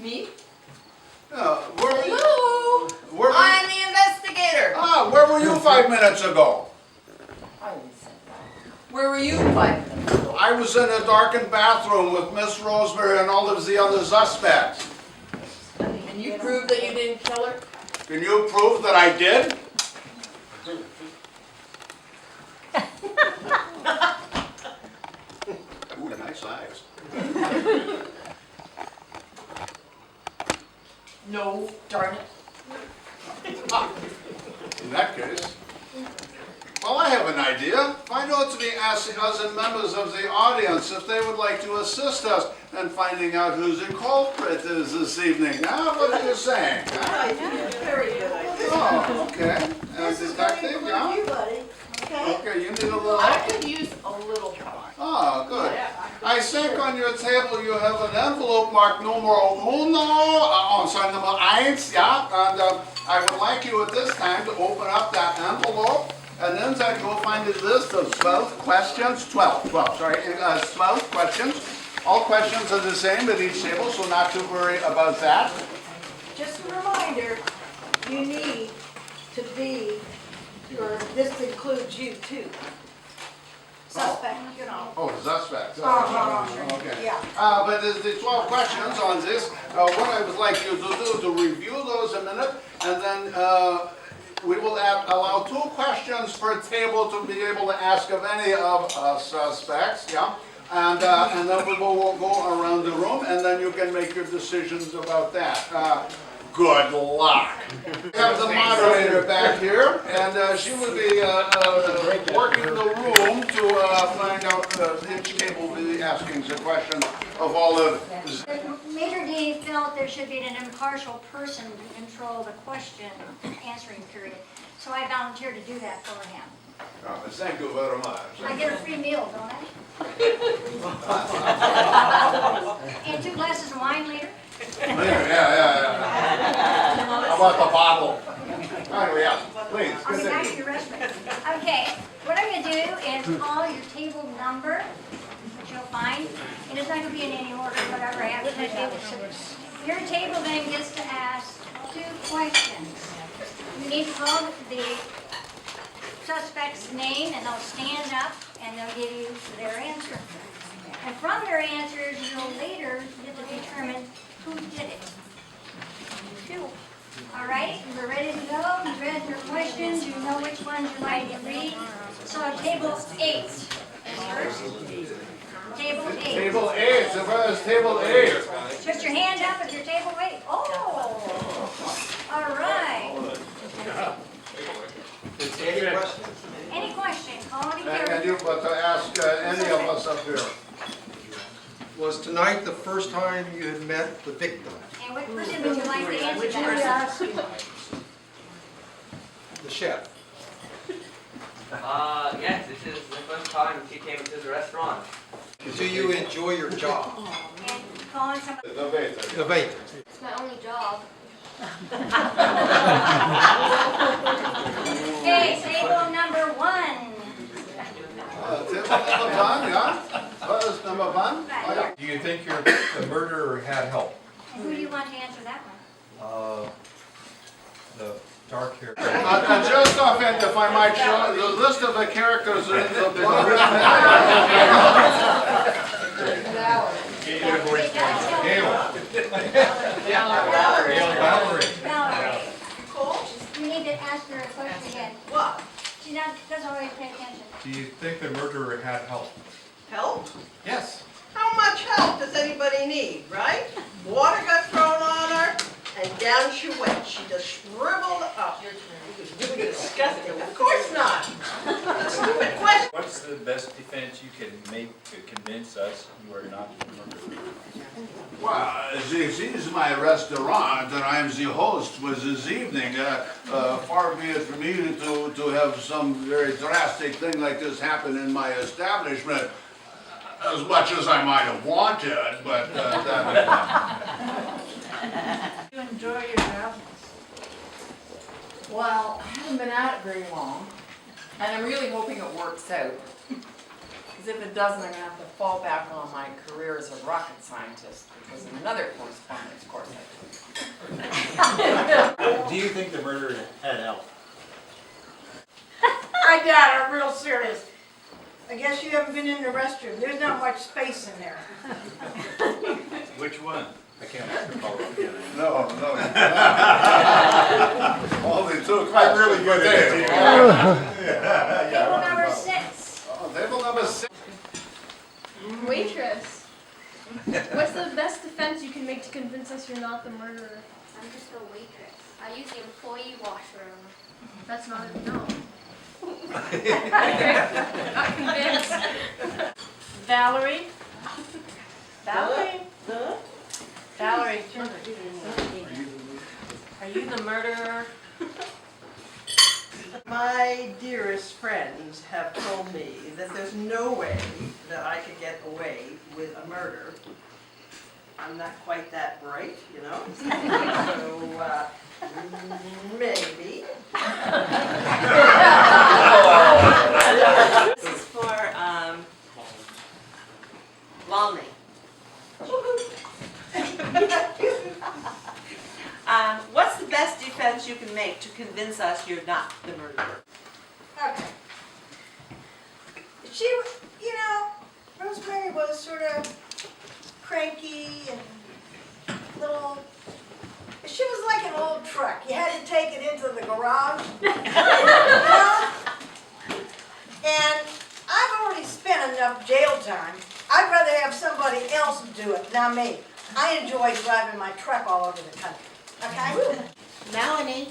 Me? Where were you? Hello? I'm the investigator. Where were you 5 minutes ago? I didn't say that. Where were you 5 minutes ago? I was in a darkened bathroom with Miss Rosemary and all of the other suspects. Can you prove that you didn't kill her? Can you prove that I did? Ooh, nice eyes. No, darn it. In that case, well, I have an idea. Find out to the us and members of the audience if they would like to assist us in finding out who the culprit is this evening. Now, what are you saying? Very good idea. Oh, okay. And This is detective, going yeah? for you, buddy. Okay? Okay, you need a little I help? could use a little help. Oh, good. I think on your table you have an envelope marked numero uno, sorry, number eins, yeah? And I would like you at this time to open up that envelope, and then that you'll find a list of 12 questions, 12 questions. All questions are the same at each table, so not to worry about that. Just a reminder, you need to be, or this includes you too. Suspect, you know. Oh, suspect. Okay. Yeah. But there's the 12 questions on this. What I would like you to do to review those a minute, and then we will allow 2 questions per table to be able to ask of any of suspects. Yeah. And then we will go around the room, and then you can make your decisions about that. Good luck. We have the moderator back here, and she will be working the room to find out each table will be asking the question of all of. Major D felt there should be an impartial person to control the question answering period. So I volunteered to do that for him. Thank you very much. I get a free meal, don't I? And 2 glasses of wine later. Yeah. How about the bottle? Oh, yeah, please. I'll be back to your restaurant. Okay, what I'm going to do is call your table number, which you'll find, and it's not going to be in any order, whatever I have to table. Your table then gets to ask 2 questions. You need to call the suspect's name, and they'll stand up, and they'll give you their answer. And from their answers, you'll later get to determine who did it. All right, we're ready to go. You've read your questions. You know which ones you like to read. So table 8 is first. Table 8. Table 8. So far as table 8. Put your hand up if you're table 8. Oh, all right. Any question? Call it And here. you but to ask any of us up here. Was tonight the first time you had met the victim? And what person would you like to answer Which one are you that? asking? The chef. Yes, this is the first time she came to the restaurant. Do you enjoy your job? And calling somebody. The waiter. The waiter. It's my only job. Okay, table number 1. Table number 1, yeah? What is number 1? Right. Do you think the murderer had help? And who do you want to answer that one? The dark hair. Just offhand, if I might show, the list of the characters in the book. Valerie. Valerie. You need to ask her a question again. What? She doesn't always pay attention. Do you think the murderer had help? Help? Yes. How much help does anybody need, right? Water got thrown on her, and down she went. She just shriveled up. It was disgusting. Of course not. Stupid question. What's the best defense you can make to convince us you are not the murderer? Well, this is my restaurant, and I am the host for this evening. Far be it from me to have some very drastic thing like this happen in my establishment, as much as I might have wanted, but that You enjoy your job? Well, I haven't been at it very long, and I'm really hoping it works out. Because if it doesn't, I'm going to have to fall back on my career as a rocket scientist, because in another correspondence course I Do you think the murderer had help? I doubt it, I'm real serious. I guess you haven't been in the restroom. There's not much space in there. Which one? I can't ask a follow-up, can I? No, no. Only two questions. I'm really good at it. Table number 6. Oh, table number 6. Waitress, what's the best defense you can make to convince us you're not the murderer? I'm just a waitress. I use the employee washroom. That's not a no. Okay, not convinced. Valerie? Valerie? Huh? Valerie? Are you the murderer? My dearest friends have told me that there's no way that I could get away with a murder. I'm not quite that bright, you know? So, maybe. This is for, Walney. What's the best defense you can make to convince us you're not the murderer? Okay. She, you know, Rosemary was sort of cranky and little, she was like an old truck. You had to take it into the garage. You know? And I've already spent enough jail time. I'd rather have somebody else do it, not me. I enjoy driving my truck all over the country. Okay? Melanie,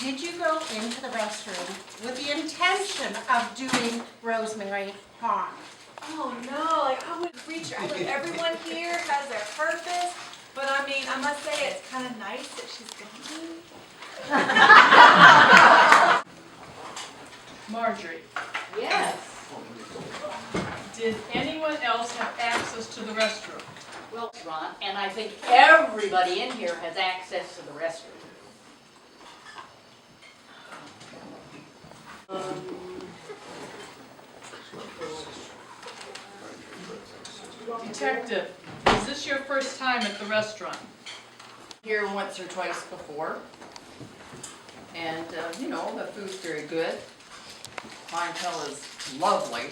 did you go into the restroom with the intention of doing Rosemary harm? Oh no, like I would reach her. Like everyone here has their purpose, but I mean, I must say it's kind of nice that she's gone. Marjorie, Yes. did anyone else have access to the restroom? Restaurant, and I think everybody in here has access to the restroom. Detective, is this your first time at the restaurant? Here once or twice before. And, you know, the food's very good. Clientele is lovely.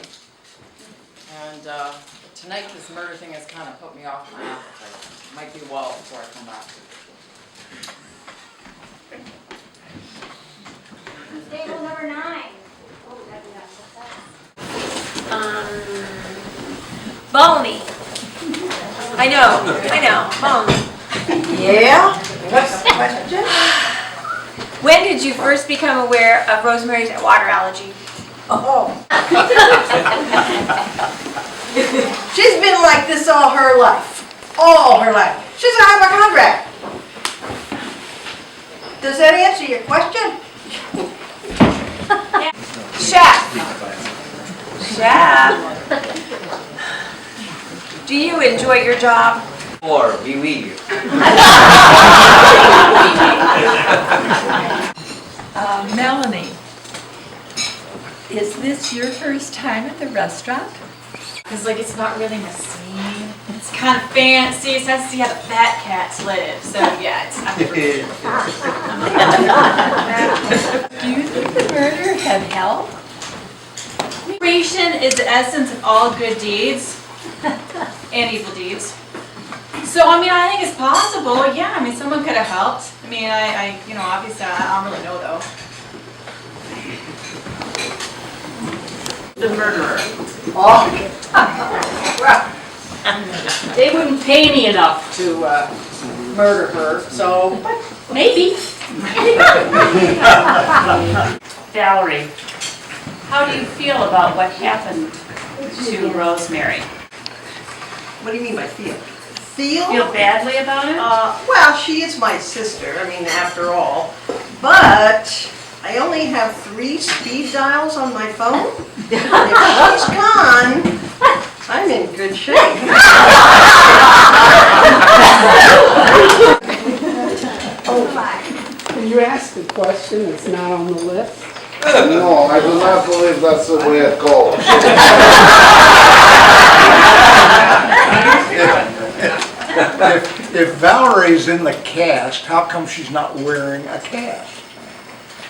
And tonight this murder thing has kind of put me off my appetite. Might be a while before I come back. Table number 9. Boney. I know, Boney. Yeah? What's the question? When did you first become aware of Rosemary's water allergy? Oh. She's been like this all her life. All her life. She's a hypochondriac. Does that answer your question? Chef. Do you enjoy your job? Or be with you. Melanie, is this your first time at the restaurant? Because like it's not really in a scene. It's kind of fancy. It's nice to see how the fat cats live. So yeah, it's not the first. Do you think the murderer had help? Creation is the essence of all good deeds and evil deeds. So I mean, I think it's possible. Yeah, I mean, someone could have helped. I mean, I you know, obviously I don't really know though. The murderer. Oh. They wouldn't pay me enough to murder her, so maybe. Valerie, how do you feel about what happened to Rosemary? What do you mean by feel? Feel? Feel badly about it? Well, she is my sister, I mean, after all. But I only have 3 speed dials on my phone. If she's gone, I'm in good shape. Can you ask a question that's not on the list? No, I do not believe that's the way it goes. If Valerie's in the cast, how come she's not wearing a cast?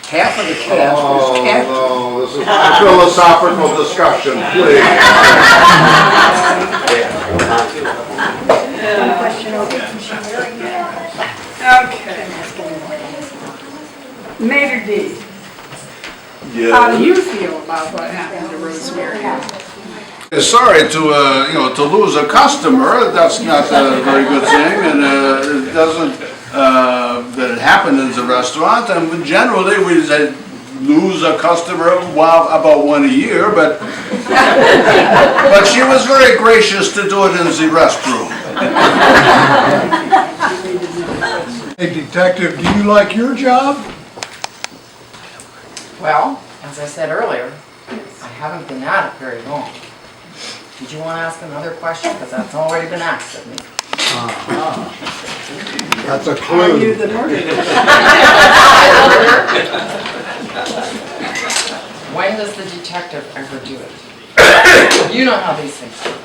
Half of the cast is cast. Oh, no, this is a philosophical discussion, please. Okay. Mayor D, how do you feel about what happened to Rosemary? Sorry to lose a customer. That's not a very good thing, and it doesn't. That it happened in the restaurant, and generally we lose a customer about one a year, but but she was very gracious to do it in the restroom. Hey, detective, do you like your job? Well, as I said earlier, I haven't been at it very long. Did you want to ask another question? Because that's already been asked of me. That's a Are clue. you the murderer? When does the detective ever do it? You know how these things work.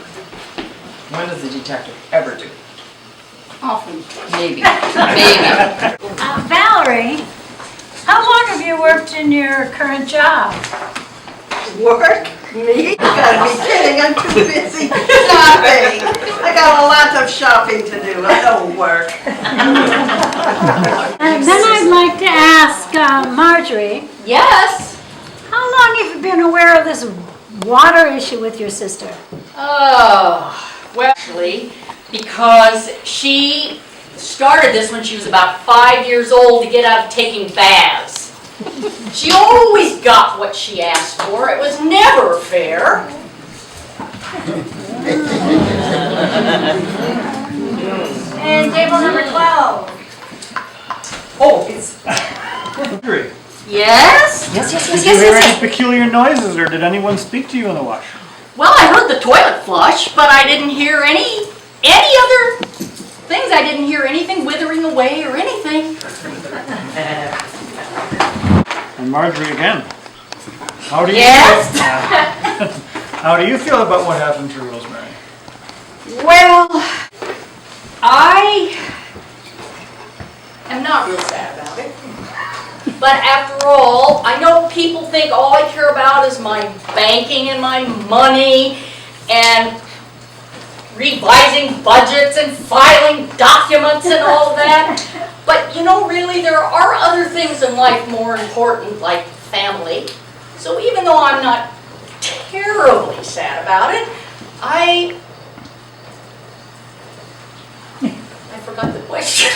When does the detective ever do it? Often. Maybe. Maybe. Valerie, how long have you worked in your current job? Work? Me? You gotta be kidding, I'm too busy shopping. I got a lot of shopping to do, I don't work. And then I'd like to ask Marjorie. Yes? How long have you been aware of this water issue with your sister? Oh, well, actually, because she started this when she was about 5 years old to get out of taking baths. She always got what she asked for. It was never fair. And table number 12. Oh, it's... Yes? Did you hear any peculiar noises, or did anyone speak to you in the wash? Well, I heard the toilet flush, but I didn't hear any other things. I didn't hear anything withering away or anything. And Marjorie again. How do you Yes? How do you feel about what happened to Rosemary? Well, I am not real sad about it. But after all, I know people think all I care about is my banking and my money and revising budgets and filing documents and all of that. But you know, really, there are other things in life more important, like family. So even though I'm not terribly sad about it, I forgot the question.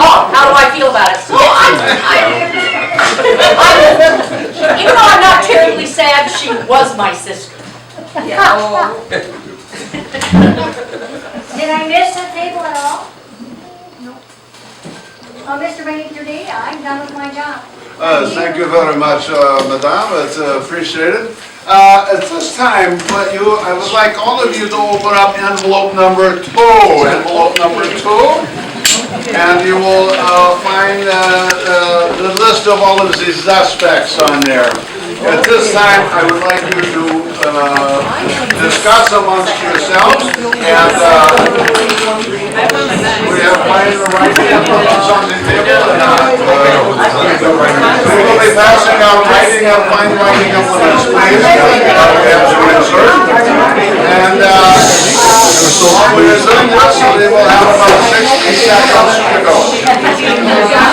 Oh, how do I feel about it? So even though I'm not terribly sad, she was my sister. Yeah. Did I miss a table at all? No. Oh, Mr. Manager D, I'm done with my job. Thank you very much, Madame. It's appreciated. At this time, I would like all of you to open up envelope number 2. Envelope number 2. And you will find the list of all of the suspects on there. At this time, I would like you to discuss amongst yourselves, and we have plenty of writing implements on the table. We will be passing out writing implements, please. We have to insert. And when you're doing this, we will have about 6